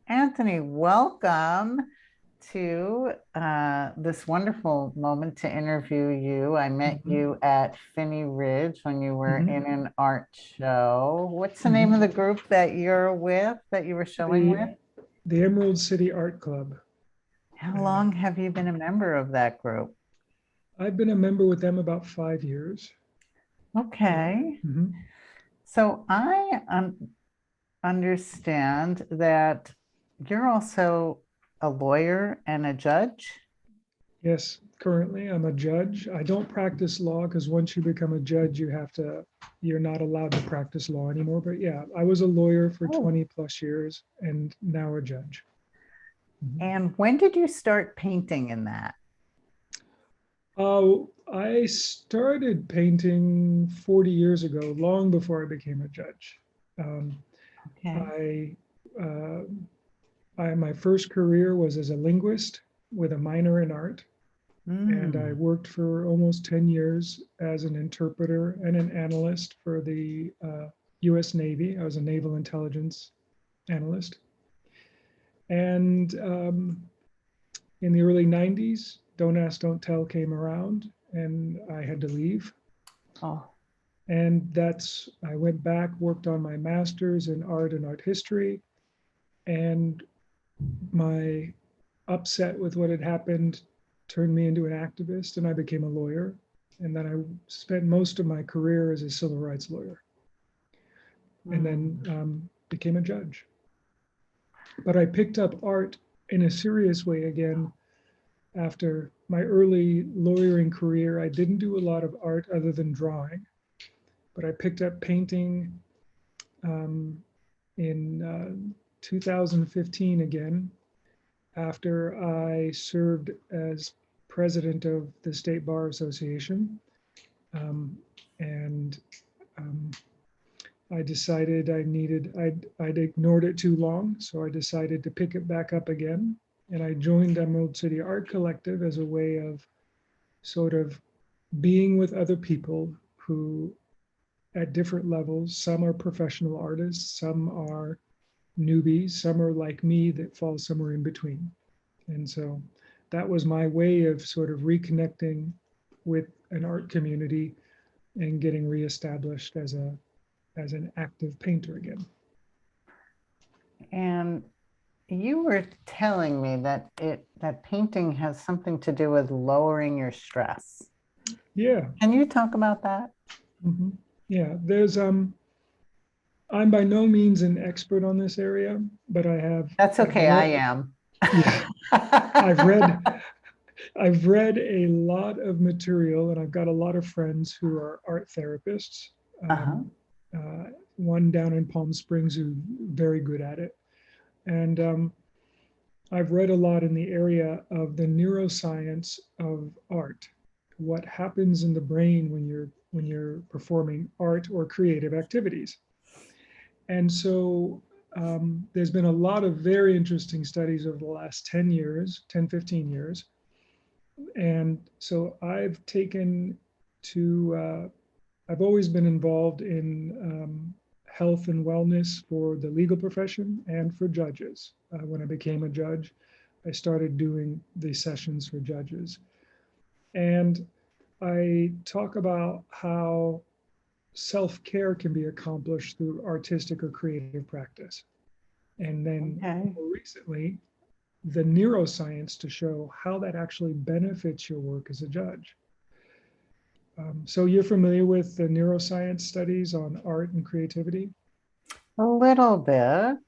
Anthony, welcome to this wonderful moment to interview you. I met hmm you at Finney Ridge when you were hmm in an art show. What's the name of hmm the group that you're with, that you were showing The with? the Emerald City Art Club. How Uh, long have you been a member of that group? I've been a member with them about 5 years. Yeah. Okay. hmm So I understand that you're also a lawyer and a judge. Yes. Currently, I'm a judge. I don't practice law because once you become a judge, you're not allowed to practice law anymore. But yeah, I was a lawyer for Oh. 20 plus years and now a judge. Mhm. And when did you start painting in that? I started painting 40 years ago, long before I became a judge. Um, Okay. I uh, my first career was as a linguist with a minor in art, and I Mm. worked for almost 10 years as an interpreter and an analyst for the US Navy. I was a naval intelligence analyst. And in the early 90s, Don't Ask, Don't Tell came around, and I had to leave. Oh. And I went back, worked on my master's in art and art history, and my upset with what had happened turned me into an activist, and I became a lawyer. And then I spent most of my career as a civil rights lawyer, and then Mm. became a judge. But I picked up art in a serious way again after my early lawyering career. I didn't do a lot of art other than drawing, but I picked up painting um, in 2015 again, after I served as president of the State Bar Association. Um, and um, I decided I'd ignored it too long. So I decided to pick it back up again. And I joined Emerald City Art Collective as a way of sort of being with other people who, at different levels, some are professional artists, some are newbies, some are like me that fall somewhere in between. And so that was my way of sort of reconnecting with an art community and getting reestablished as an active painter again. And you were telling me that that painting has something to do with lowering your stress. Yeah. Can you talk about that? hmm Yeah. I'm by no means an expert on this area, but That's I've okay, I read, am. yeah, I've read, I've read a lot of material, and I've got a lot of friends who are art therapists. Uh-huh. Um, One down in Palm Springs who's very good at it. And I've read a lot in the area of the neuroscience of art, what happens in the brain when you're performing art or creative activities. And so there's been a lot of very interesting studies over the last 10 years, 10, 15 years. And so I've always been involved in health and wellness for the legal profession and for judges. When I became a judge, I started doing these sessions for judges. And I talk about how self care can be accomplished through artistic or creative practice. And then Okay. more recently, the neuroscience to show how that actually benefits your work as a judge. So you're familiar with the neuroscience studies on art and creativity? A little bit,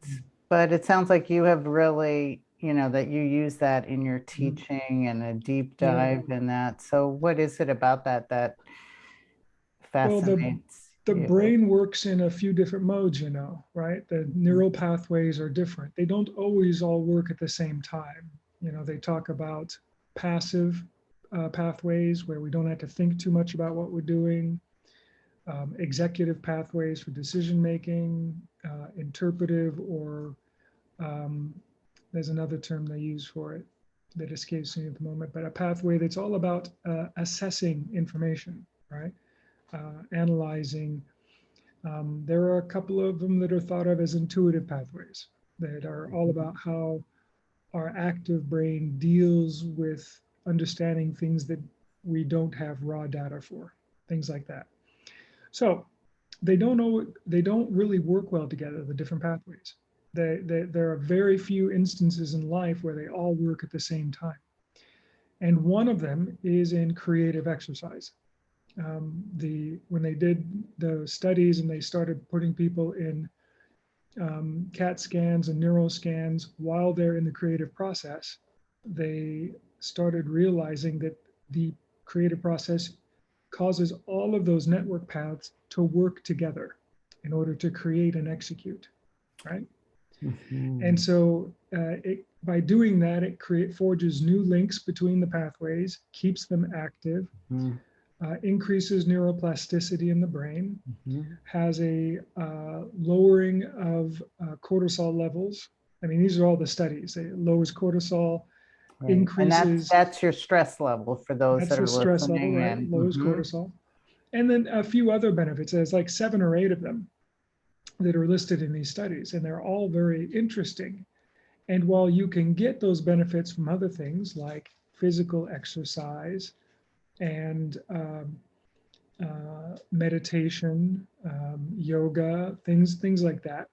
but it sounds like you have really, that you use that in your Mhm. teaching and a deep Yeah. dive in that. So what is it about that Well, fascinates the you? brain works in a few different modes, right? The neural pathways are different. They don't always all work at the same time. They talk about passive pathways where we don't have to think too much about what we're doing, executive pathways for decision making, interpretive, or um, there's another term they use for it that escapes me at the moment, but a pathway that's all about assessing information, right? Analyzing. There are a couple of them that are thought of as intuitive pathways. that are all about how our active brain deals with understanding things that we don't have raw data for, things like that. So they don't really work well together, the different pathways. There are very few instances in life where they all work at the same time. And one of them is in creative exercise. When they did the studies and they started putting people in CAT scans and neural scans while they're in the creative process, they started realizing that the creative process causes all of those network paths to work together in order to create and execute, right? Mm-hmm. And so by doing that, it forges new links between the pathways, keeps them active, Mm-hmm. Increases neuroplasticity in the brain, Mm-hmm. has a lowering of cortisol levels. I mean, these are all the studies. It lowers cortisol, Right. And increases. that's your stress level for those That's that the are stress level, listening right? in. Lowers Mm-hmm. cortisol. And then a few other benefits. There's like 7 or 8 of them that are listed in these studies, and they're all very interesting. And while you can get those benefits from other things like physical exercise and meditation, yoga, things like that,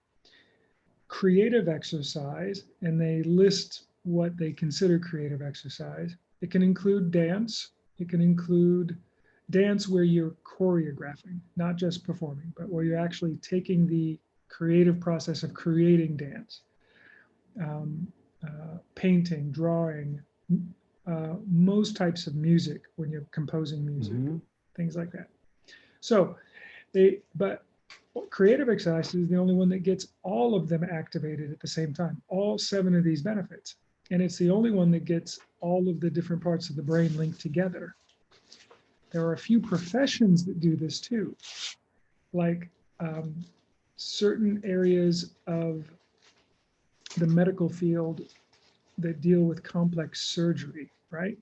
creative exercise, and they list what they consider creative exercise. It can include dance. It can include dance where you're choreographing, not just performing, but where you're actually taking the creative process of creating dance. Painting, drawing, most types of music when you're composing music, Mm-hmm. things like that. So but creative exercise is the only one that gets all of them activated at the same time, all 7 of these benefits. And it's the only one that gets all of the different parts of the brain linked together. There are a few professions that do this too, like certain areas of the medical field that deal with complex surgery, right?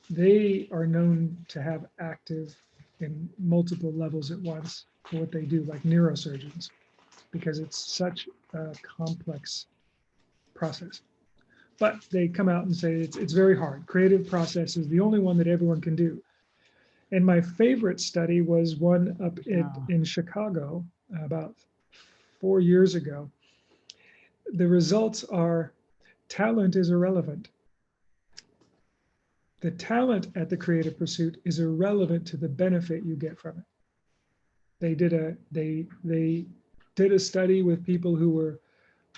They are known to have active in multiple levels at once for what they do, like neurosurgeons, because it's such a complex process. But they come out and say it's very hard. Creative process is the only one that everyone can do. And my favorite study was one up in Chicago about 4 years ago. The results are talent is irrelevant. The talent at the creative pursuit is irrelevant to the benefit you get from it. They did a study with people who were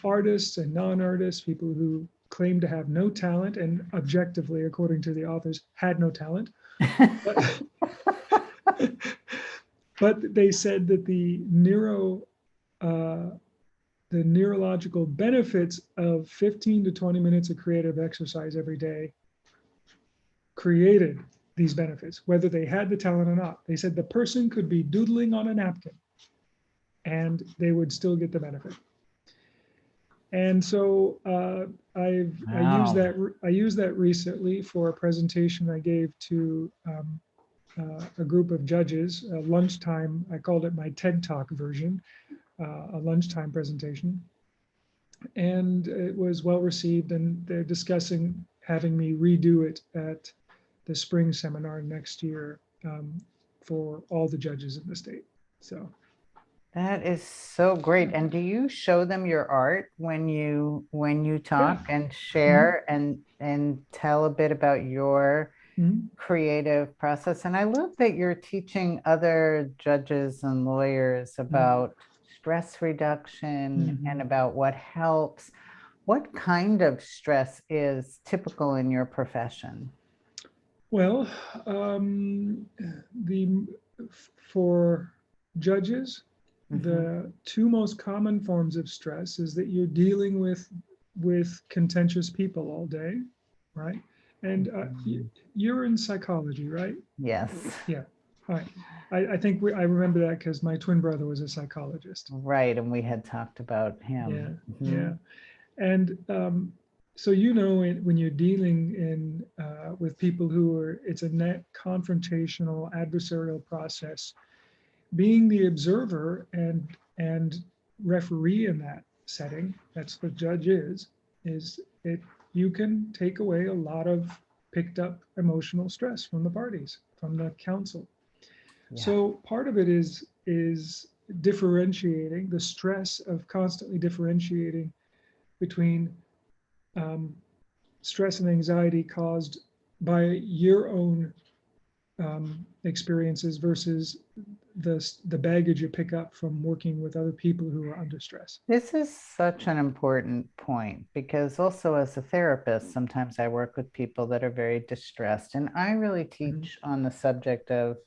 artists and non-artists, people who claimed to have no talent and objectively, according to the authors, had no talent. But they said that the neurological benefits of 15 to 20 minutes of creative exercise every day created these benefits, whether they had the talent or not. They said the person could be doodling on a napkin and they would still get the benefit. And so I used that recently for a presentation I gave to a group of judges, a lunchtime. I called it my TED Talk version, a lunchtime presentation, and it was well received. And they're discussing having me redo it at the spring seminar next year for all the judges in the state. So. That is so great. And do you show them your art when you talk and share and tell a bit about your creative process? And I love that you're teaching other judges and lawyers about stress reduction and about what helps. What kind of stress is typical in your profession? Well, for judges, the 2 most common forms of stress is that you're dealing with contentious people all day, right? And you're in psychology, right? Yes. Yeah. All right. I think I remember that because my twin brother was a psychologist. Right, and we had talked about him. Yeah. And so when you're dealing with people it's a net confrontational adversarial process. Being the observer and referee in that setting, that's the judge is it, you can take away a lot of picked up emotional stress from the parties, from the council. Yeah. So part of it is differentiating the stress of constantly differentiating between um, stress and anxiety caused by your own experiences versus the baggage you pick up from working with other people who are under stress. This is such an important point because also as a therapist, sometimes I work with people that are very distressed, and I really teach on the subject of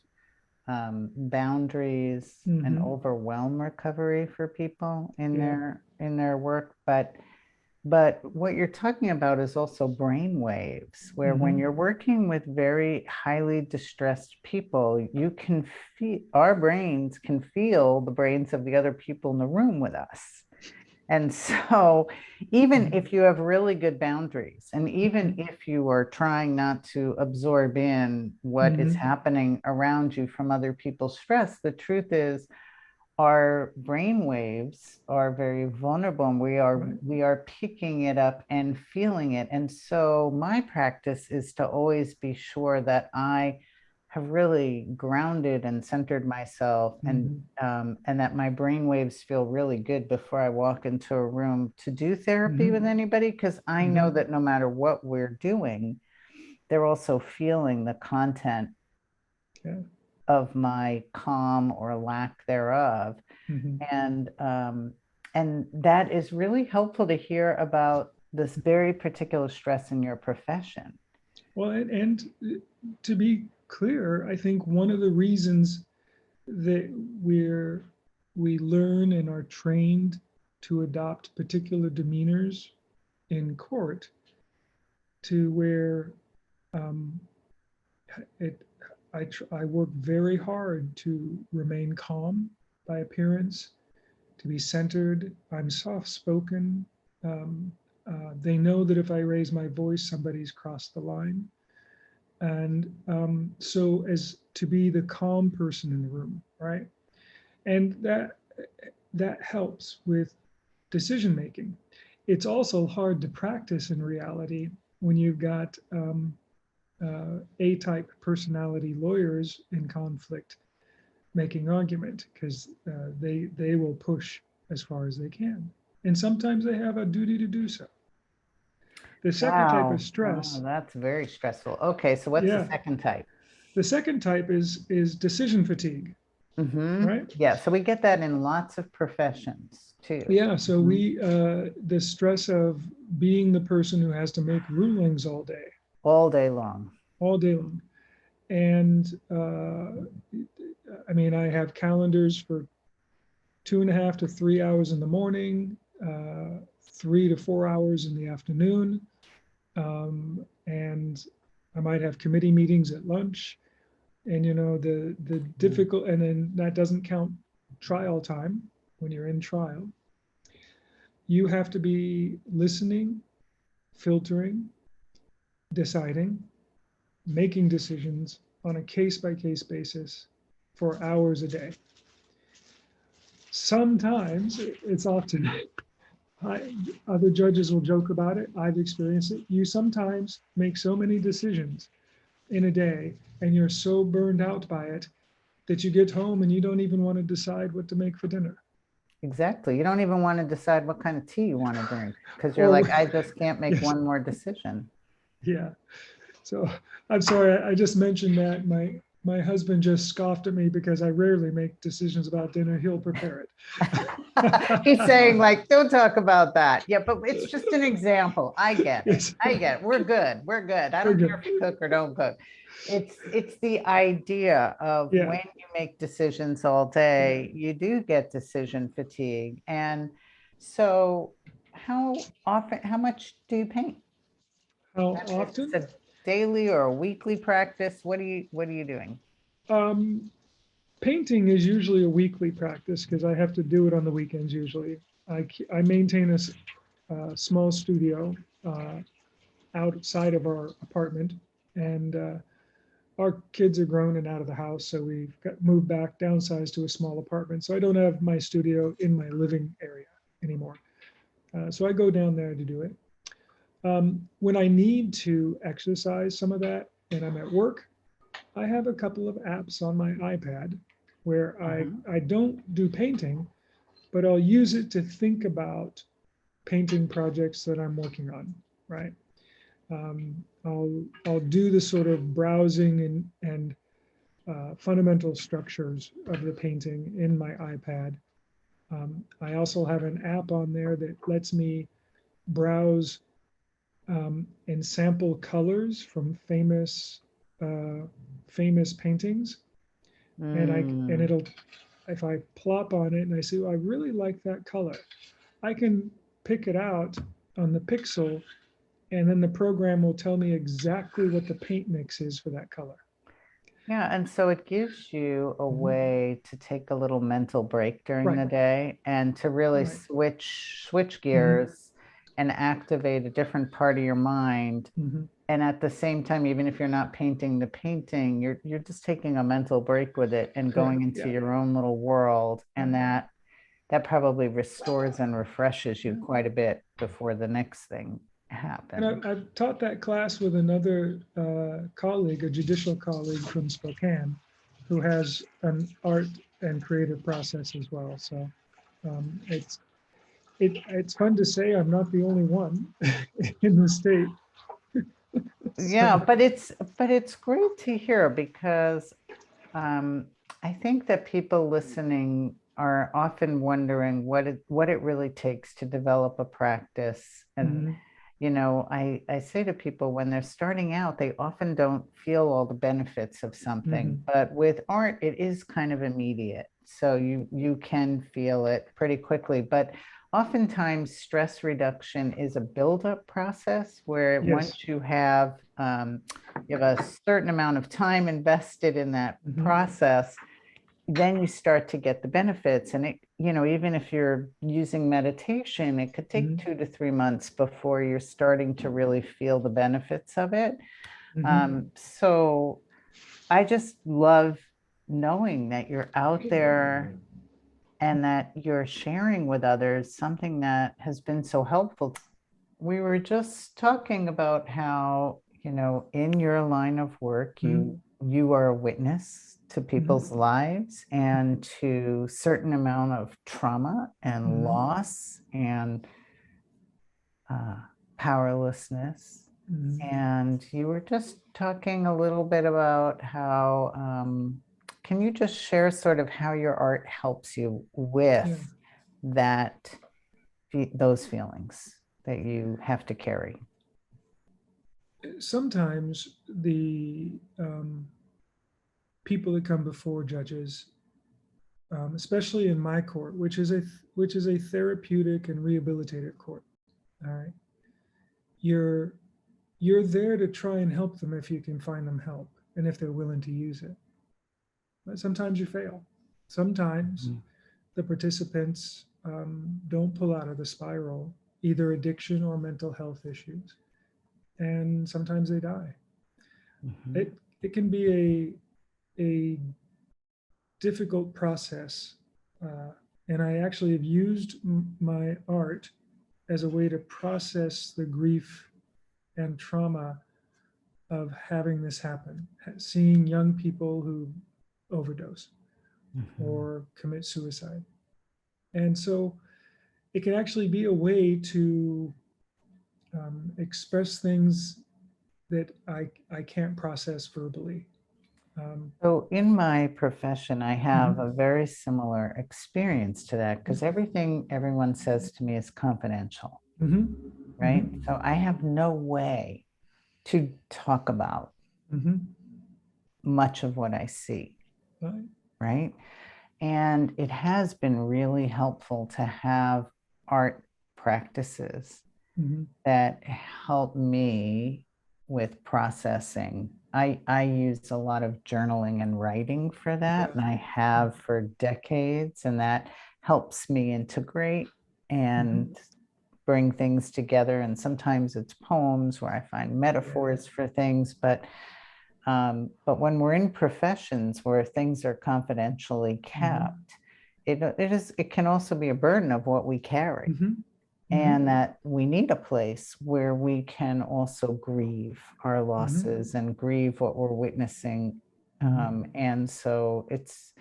boundaries and overwhelm recovery for people in their work. But what you're talking about is also brain waves, where when you're working with very highly distressed people, you can feel, our brains can feel the brains of the other people in the room with us. And so, even if you have really good boundaries, and even if you are trying not to absorb in what is happening around you from other people's stress, the truth is our brain waves are very vulnerable, and we are picking it up and feeling it. And so my practice is to always be sure that I have really grounded and centered myself, and that my brain waves feel really good before I walk into a room to do therapy with anybody, because I know that no matter what we're doing, they're also feeling the content of my calm or lack thereof. And that is really helpful to hear about this very particular stress in your profession. Well, and to be clear, I think one of the reasons that we learn and are trained to adopt particular demeanors in court, to where I work very hard to remain calm by appearance, to be centered. I'm soft-spoken. They know that if I raise my voice, somebody's crossed the line. And so as to be the calm person in the room, right? And that helps with decision making. It's also hard to practice in reality when you've got A-type personality lawyers in conflict making argument, because they will push as far as they can. And sometimes they have a duty to do so. The second type of stress. Oh, that's very stressful. Okay, so what's the second type? The second type is decision fatigue, right? Yeah, so we get that in lots of professions too. Yeah, so we, the stress of being the person who has to make rulings all day. All day long. All day long. And I mean, I have calendars for 2.5 to 3 hours in the morning, 3 to 4 hours in the afternoon. And I might have committee meetings at lunch. And, you know, the difficult, and then that doesn't count trial time when you're in trial. You have to be listening, filtering, deciding, making decisions on a case-by-case basis for hours a day. Sometimes, it's often, other judges will joke about it, I've experienced it, you sometimes make so many decisions in a day and you're so burned out by it that you get home and you don't even want to decide what to make for dinner. Exactly. You don't even want to decide what kind of tea you want to drink, because you're like, I just can't make one more decision. Yeah. So I'm sorry, I just mentioned that. My husband just scoffed at me because I rarely make decisions about dinner. He'll prepare it. He's saying, like, don't talk about that. Yeah, but it's just an example. I get it. I get it. We're good. We're good. I don't care if you cook or don't cook. It's the idea of when you make decisions all day, you do get decision fatigue. And so how much do you paint? How often? It's a daily or a weekly practice. What are you doing? Painting is usually a weekly practice because I have to do it on the weekends usually. I maintain a small studio outside of our apartment, and our kids are grown and out of the house, so we've moved back, downsized to a small apartment. So I don't have my studio in my living area anymore. So I go down there to do it. When I need to exercise some of that and I'm at work, I have a couple of apps on my iPad where I don't do painting, but I'll use it to think about painting projects that I'm working on, right? I'll do the sort of browsing and fundamental structures of the painting in my iPad. I also have an app on there that lets me browse and sample colors from famous paintings, and it'll, if I plop on it and I say, oh, I really like that color, I can pick it out on the pixel, and then the program will tell me exactly what the paint mix is for that color. Yeah, and so it gives you a way to take a little mental break during the day and to really switch gears and activate a different part of your mind. And at the same time, even if you're not painting the painting, you're just taking a mental break with it and going into your own little world. And that probably restores and refreshes you quite a bit before the next thing happens. And I've taught that class with another colleague, a judicial colleague from Spokane, who has an art and creative process as well. So it's fun to say I'm not the only one in the state. Yeah, but it's great to hear, because I think that people listening are often wondering what it really takes to develop a practice. And I say to people, when they're starting out, they often don't feel all the benefits of something, but with art, it is kind of immediate. So you can feel it pretty quickly, but oftentimes stress reduction is a build-up process where once you have a certain amount of time invested in that process, then you start to get the benefits. And even if you're using meditation, it could take 2 to 3 months before you're starting to really feel the benefits of it. So I just love knowing that you're out there and that you're sharing with others something that has been so helpful. We were just talking about how, in your line of work, you are a witness to people's lives and to certain amount of trauma and loss and powerlessness. And you were just talking a little bit about how, can you just share sort of how your art helps you with those feelings that you have to carry? Sometimes the people that come before judges, especially in my court, which is a therapeutic and rehabilitative court, all right, you're there to try and help them if you can find them help and if they're willing to use it. But sometimes you fail. Sometimes the participants don't pull out of the spiral, either addiction or mental health issues, and sometimes they die. It can be a difficult process, and I actually have used my art as a way to process the grief and trauma of having this happen, seeing young people who overdose or commit suicide. And so it can actually be a way to express things that I can't process verbally. So in my profession, I have a very similar experience to that, because everything everyone says to me is confidential, right? So I have no way to talk about much of what I see, right? And it has been really helpful to have art practices that help me with processing. I use a lot of journaling and writing for that, and I have for decades, and that helps me integrate and bring things together. And sometimes it's poems where I find metaphors for things, but when we're in professions where things are confidentially kept, it can also be a burden of what we carry. and that we need a place where we can also grieve our Mm-hmm. losses and grieve what we're witnessing. And so it's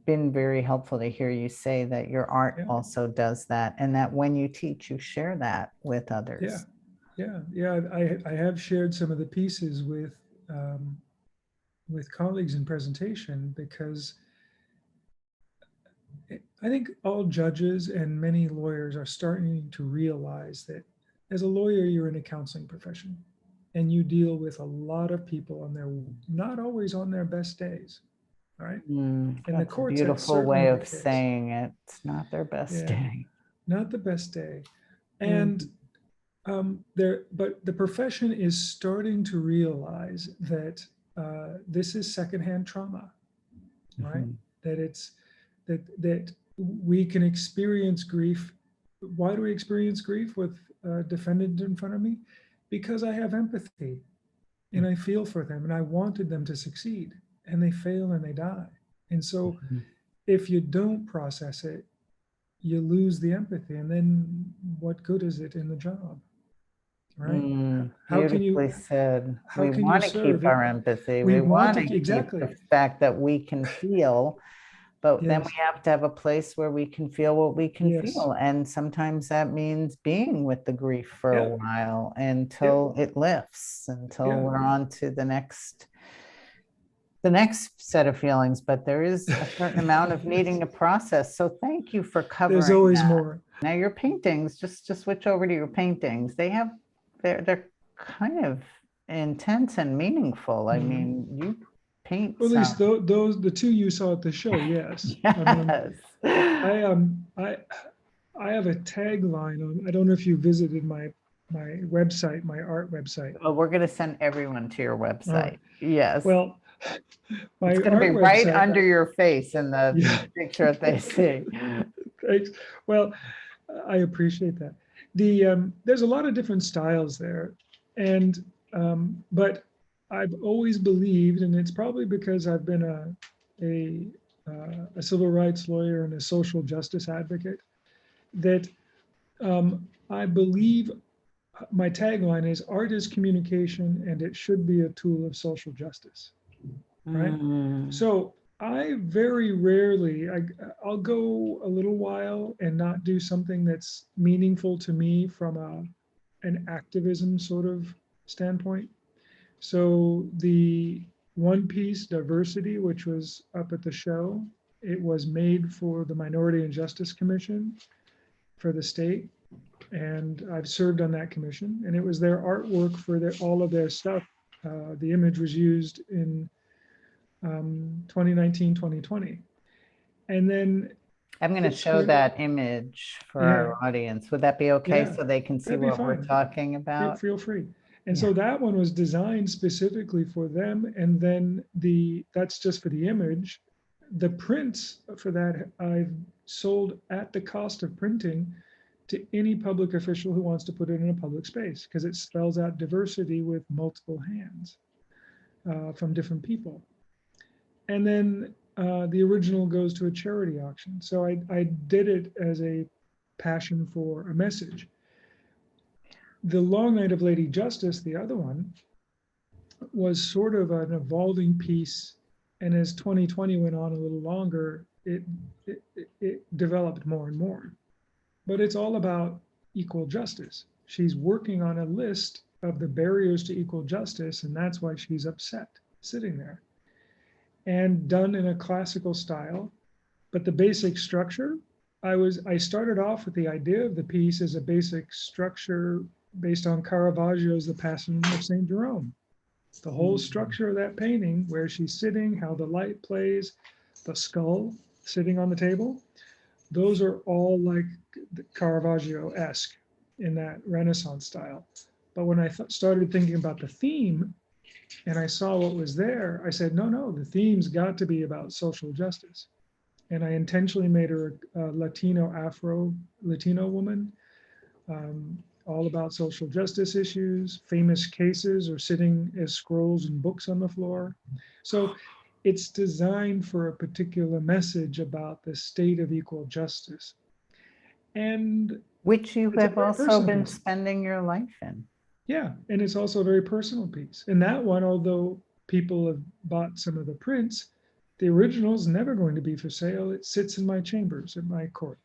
been very helpful to hear you say that your art Yeah. also does that, and that when you teach, you share that with others. Yeah. I have shared some of the pieces with colleagues in presentation, because I think all judges and many lawyers are starting to realize that as a lawyer, you're in a counseling profession and you deal with a lot of people and they're not always on their best days. All right. And the That's a courts have beautiful way certainly of saying it. It's not their best day. Not the best day. And but the profession is starting to realize that this is secondhand trauma, right? That it's that we can experience grief. Why do we experience grief with a defendant in front of me? Because I have empathy and I feel for them and I wanted them to succeed, and they fail and they die. And so if you don't process it, you lose the empathy, and then what good is it in the job? Right? How can you Beautifully said. how We can you want to keep serve it? our empathy. We We want want to to keep exactly. the fact that we can feel, but then we Yes. have to have a place where we can feel what we can Yes. feel. And sometimes that means being with the grief for a while until it lifts, until we're on to the next set of feelings. But there is a certain amount of needing to process. So thank you for covering There's always that. more. Now your paintings, just switch over to your paintings. They're kind of intense and meaneful. I mean, you paint Or at least some. those the two you saw at the show. Yes. Yes. I have a tagline on. I don't know if you visited my website, my art website. Well, we're going to send everyone to your website. Yes. Well, my it's going to be art right website, under your face in the picture that they see. Thanks. Well, I appreciate that. There's a lot of different styles there, and but I've always believed, and it's probably because I've been a civil rights lawyer and a social justice advocate, that I believe my tagline is art is communication and it should be a tool of social justice, right? So I very rarely, I'll go a little while and not do something that's meaningful to me from an activism sort of standpoint. So the one piece diversity, which was up at the show, it was made for the Minority and Justice Commission for the state. And I've served on that commission, and it was their artwork for all of their stuff. The image was used in 2019, 2020. And then I'm going to show that image for our audience. Would that be okay, so they can see what we're talking about? Feel free. And so that one was designed specifically for them. And then that's just for the image. The prints for that I've sold at the cost of printing to any public official who wants to put it in a public space, because it spells out diversity with multiple hands from different people. And then the original goes to a charity auction. So I did it as a passion for a message. The Long Night of Lady Justice, the other one, was sort of an evolving piece. And as 2020 went on a little longer, it developed more and more. But it's all about equal justice. She's working on a list of the barriers to equal justice, and that's why she's upset sitting there. And done in a classical style. But the basic structure, I started off with the idea of the piece as a basic structure based on Caravaggio's The Passion of St. Jerome. The whole structure of that painting, where she's sitting, how the light plays, the skull sitting on the table, those are all like Caravaggio-esque in that Renaissance style. But when I started thinking about the theme and I saw what was there, I said, no, the theme's got to be about social justice. And I intentionally made her a Latino woman, all about social justice issues, famous cases, or sitting as scrolls and books on the floor. So it's designed for a particular message about the state of equal justice. And Which you It's a have very also personal been piece. spending your life in. Yeah, and it's also a very personal piece. And that one, although people have bought some of the prints, the original is never going to be for sale. It sits in my chambers in my court.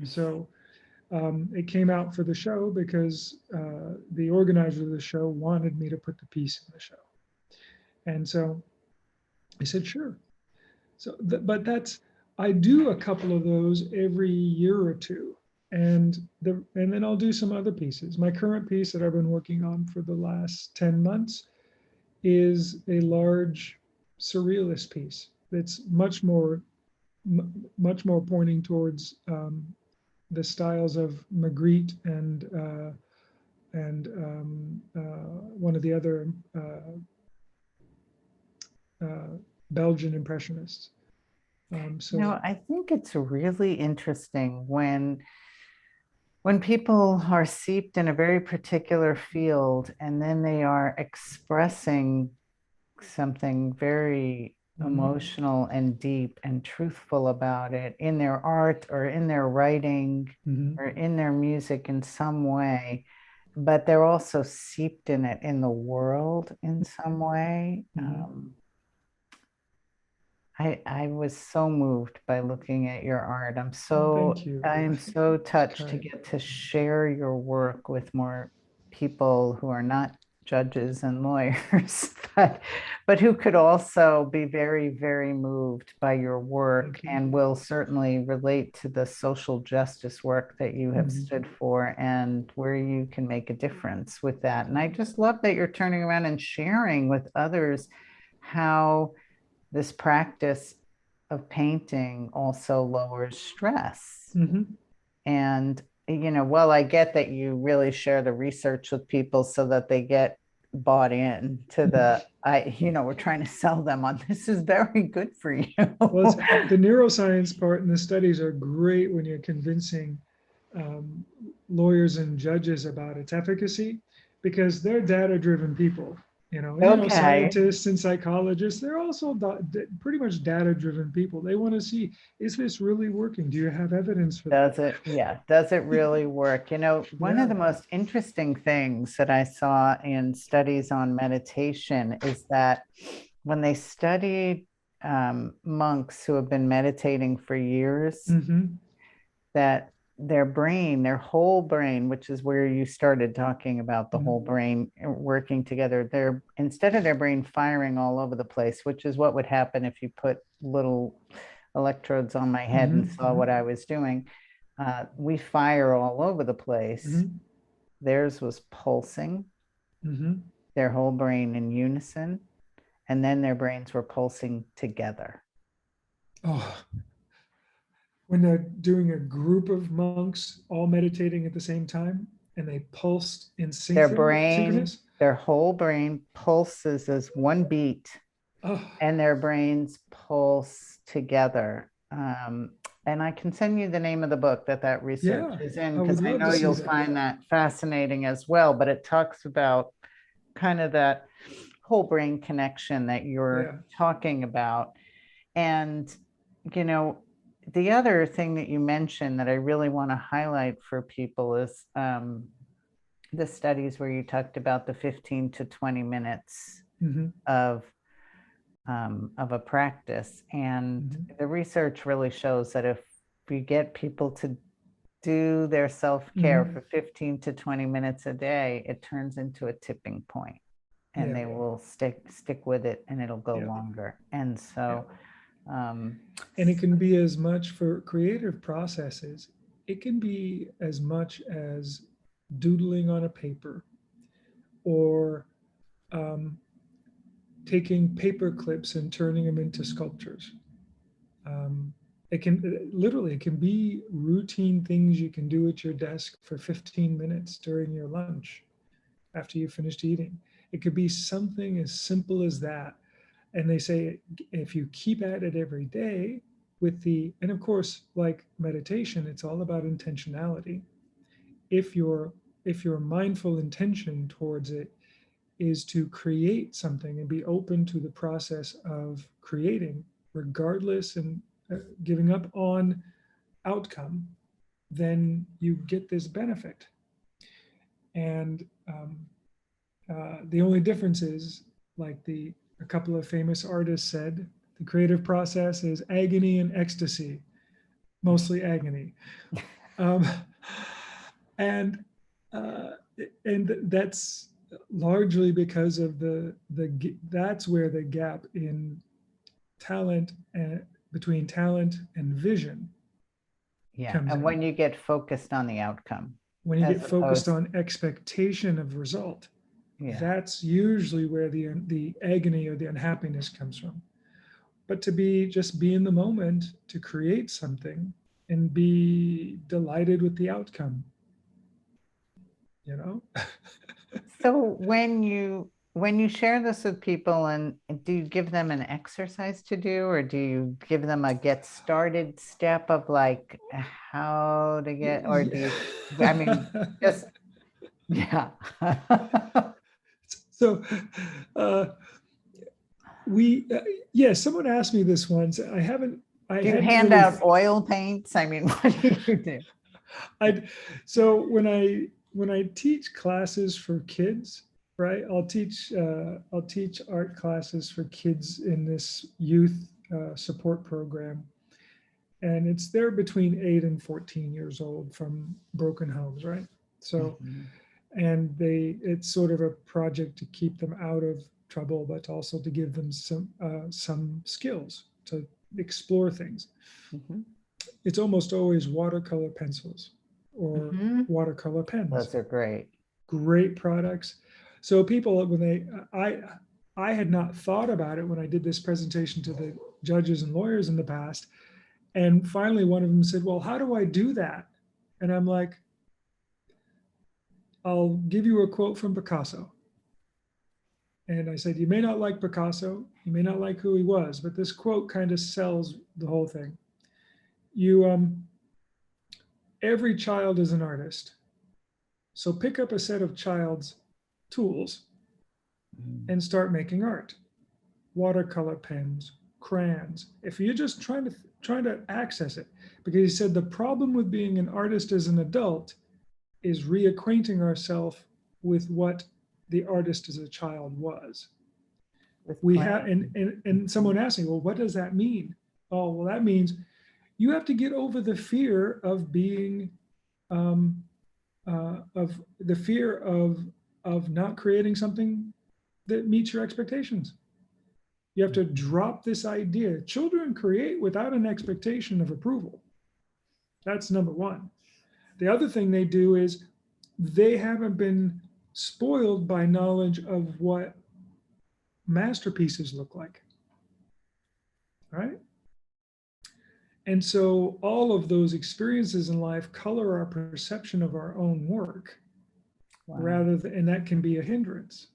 So it came out for the show because the organizer of the show wanted me to put the piece in the show. And so I said, sure. So, but I do a couple of those every year or two. And then I'll do some other pieces. My current piece that I've been working on for the last 10 months is a large surrealist piece that's much more pointing towards the styles of Magritte and one of the other Belgian impressionists. I think it's really interesting when people are seeped in a very particular field and then they are expressing something very emotional and deep and truthful about it in their art or in their writing or in their music in some way, but they're also seeped in it in the world in some way. I was so moved by looking at your art. Thank you. I'm so touched to get to share your work with more people who are not judges and lawyers, but who could also be very, very moved by your work and will certainly relate to the social justice work that you have stood for and where you can make a difference with that. And I just love that you're turning around and sharing with others how this practice of painting also lowers stress. And, well, I get that you really share the research with people so that they get bought in to we're trying to sell them on this is very good for you. Well, the neuroscience part and the studies are great when you're convincing lawyers and judges about its efficacy because they're data-driven people. Scientists and psychologists, they're also pretty much data-driven people. They want to see, is this really working? Do you have evidence for that? Does it really work? One of the most interesting things that I saw in studies on meditation is that when they studied monks who have been meditating for years, that their whole brain, which is where you started talking about the whole brain working together, instead of their brain firing all over the place, which is what would happen if you put little electrodes on my head and saw what I was doing. We fire all over the place. Theirs was pulsing, their whole brain in unison, and then their brains were pulsing together. Oh. When they're doing a group of monks all meditating at the same time and they pulsed in synchronous? Their whole brain pulses as one beat and their brains pulse together. And I can send you the name of the book that research is in because I know you'll find that fascinating as well, but it talks about kind of that whole brain connection that you're talking about. And, the other thing that you mentioned that I really want to highlight for people is the studies where you talked about the 15 to 20 minutes of a practice. And the research really shows that if we get people to do their self-care for 15 to 20 minutes a day, it turns into a tipping point and they will stick with it and it'll go longer. And so and it can be as much for creative processes. It can be as much as doodling on a paper or taking paper clips and turning them into sculptures. It can be routine things you can do at your desk for 15 minutes during your lunch after you finished eating. It could be something as simple as that. And they say, if you keep at it every day and of course, like meditation, it's all about intentionality. If your mindful intention towards it is to create something and be open to the process of creating, regardless and giving up on outcome, then you get this benefit. And the only difference is, like a couple of famous artists said, the creative process is agony and ecstasy, mostly agony. Um, and that's largely because of that's where the gap in talent and between talent and vision comes And in. when you get focused on the outcome, when you get focused on expectation of result, that's usually where the agony or the unhappiness comes from. But to just be in the moment, to create something and be delighted with the outcome, So when you share this with people, and do you give them an exercise to do, or do you give them a get started step of like how to get, or do you, I mean, just, yeah. So someone asked me this once. Do you hand out oil paints? I mean, what do you do? So when I teach classes for kids, right? I'll teach art classes for kids in this youth support program, and it's they're between 8 and 14 years old from broken homes, right? So, and it's sort of a project to keep them out of trouble, but also to give them some skills to explore things. It's almost always watercolor pencils or watercolor pens. Those are great products. So people, I had not thought about it when I did this presentation to the judges and lawyers in the past. And finally, one of them said, well, how do I do that? And I'm like, I'll give you a quote from Picasso. And I said, you may not like Picasso, you may not like who he was, but this quote kind of sells the whole thing. Every child is an artist. So pick up a set of child's tools and start making art. Watercolor pens, crayons. If you're just trying to access it, because he said the problem with being an artist as an adult is reacquainting ourselves with what the artist as a child was. And someone asked me, well, what does that mean? Oh, well, that means you have to get over the fear of being of the fear of not creating something that meets your expectations. You have to drop this idea. Children create without an expectation of approval. That's number one. The other thing they do is they haven't been spoiled by knowledge of what masterpieces look like, right? And so all of those experiences in life color our perception of our own work, and that can be a hindrance.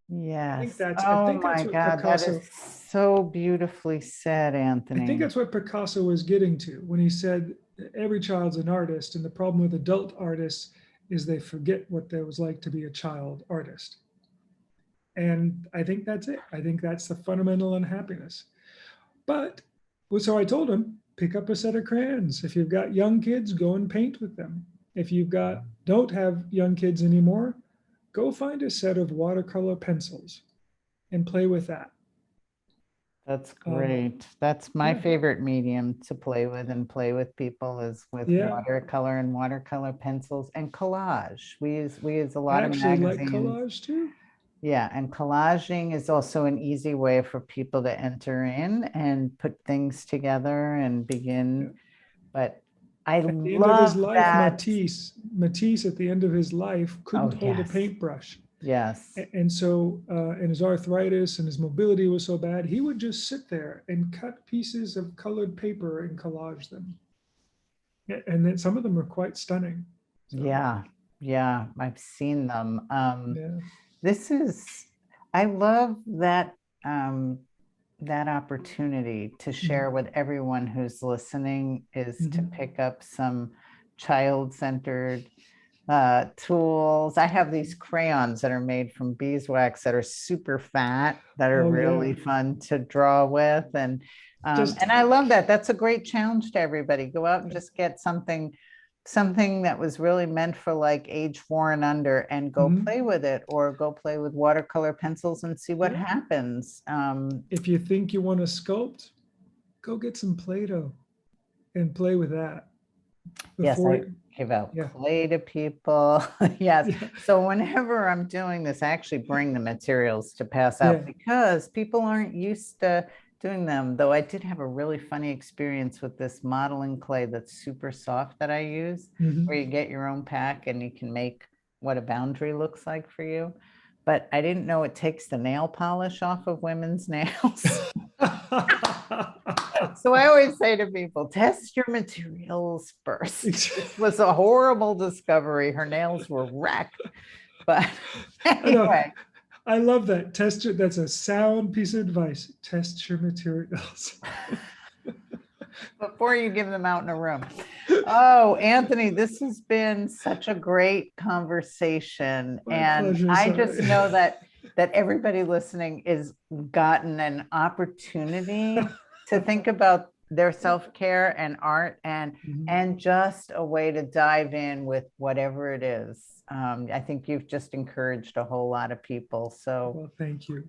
Yes. Oh my God, that is so beautifully said, Anthony. I think that's what Picasso was getting to when he said every child's an artist, and the problem with adult artists is they forget what it was like to be a child artist. And I think that's it. I think that's the fundamental unhappiness. But so I told him, pick up a set of crayons. If you've got young kids, go and paint with them. If don't have young kids anymore, go find a set of watercolor pencils and play with that. That's great. That's my favorite medium to play with and play with people is with watercolor and watercolor pencils and collage. We use a lot of magazines. I actually like collage too. Yeah, and collaging is also an easy way for people to enter in and put things together and begin. But I love the end of his life, that. Matisse at the end of his life couldn't hold a paintbrush. Yes. And so, and his arthritis and his mobility was so bad, he would just sit there and cut pieces of colored paper and collage them. And then some of them are quite stunning. So. Yeah, I've seen them. I love that that opportunity to share with everyone who's listening is to pick up some child-centered tools. I have these crayons that are made from beeswax that are super fat, that are really fun to draw with. And I love that. That's a great challenge to everybody. Go out and just get something something that was really meant for like age 4 and under, and go play with it, or go play with watercolor pencils and see what happens. If you think you want to sculpt, go get some Play-Doh and play with that. Yes, I give out clay to people. Yes. So whenever I'm doing this, I actually bring the materials to pass out because people aren't used to doing them. Though I did have a really funny experience with this modeling clay that's super soft that I use, where you get your own pack and you can make what a boundary looks like for you. But I didn't know it takes the nail polish off of women's nails. So I always say to people, test your materials first. This was a horrible discovery. Her nails were wrecked. But anyway. I love that. That's a sound piece of advice. Test your materials. Before you give them out in a room. Oh, Anthony, this has been such a great conversation. My pleasure, I just know that everybody listening is gotten an opportunity to think about their self-care and art, and just a way to dive in with whatever it is. I think you've just encouraged a whole lot of people. So well, thank you.